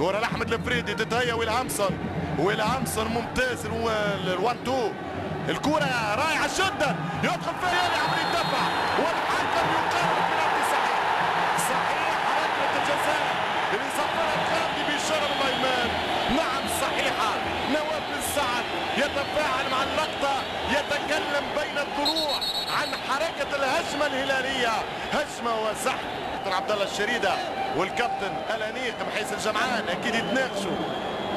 كرة لأحمد الفريدي تتهيأ والهامسون ممتاز الوان تو. الكرة رائعة جدا يدخل فيها عملية دفع والحكم يقرر بنالتي صحيح ركلة الجزاء اللي صفرها الخالدي بإشارة بالأيمان. نعم صحيحة. نواف بن سعد يتفاعل مع اللقطة يتكلم بين الضلوع عن حركة الهجمة الهلالية. هجمة وزحف عبد الله الشريدة والكابتن الانيق محيس الجمعان اكيد يتناقشوا.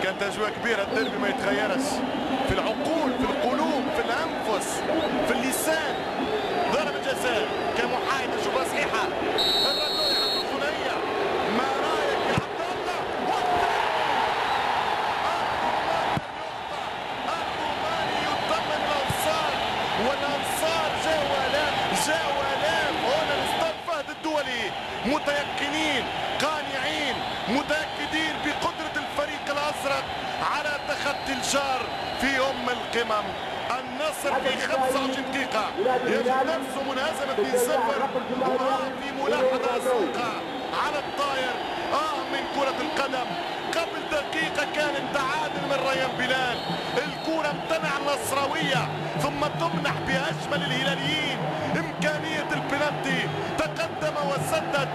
كانت اجواء كبيره الديربي ما يتغيرش في العقول في القلوب في الانفس في اللسان. ضربه جزاء كمحايد نشوفها صحيحه. الردود عند الثنائيه ما رايك يا عبد الله؟ الروماني يطمن الانصار والانصار جاء ولام هنا الاستاذ فهد الدولي متيقنين قانعين متأكدين بقدرة الفريق الأزرق على تخطي الجار في القمم. النصر في 25 دقيقة يجد نفسه منهزم 2-0 وفي ملاحظة أسوقة على الطاير من كرة القدم. قبل دقيقة كان التعادل من ريان بلال. الكرة امتنع النصراوية ثم تمنح بأجمل الهلاليين إمكانية البنالتي. تقدم وسدد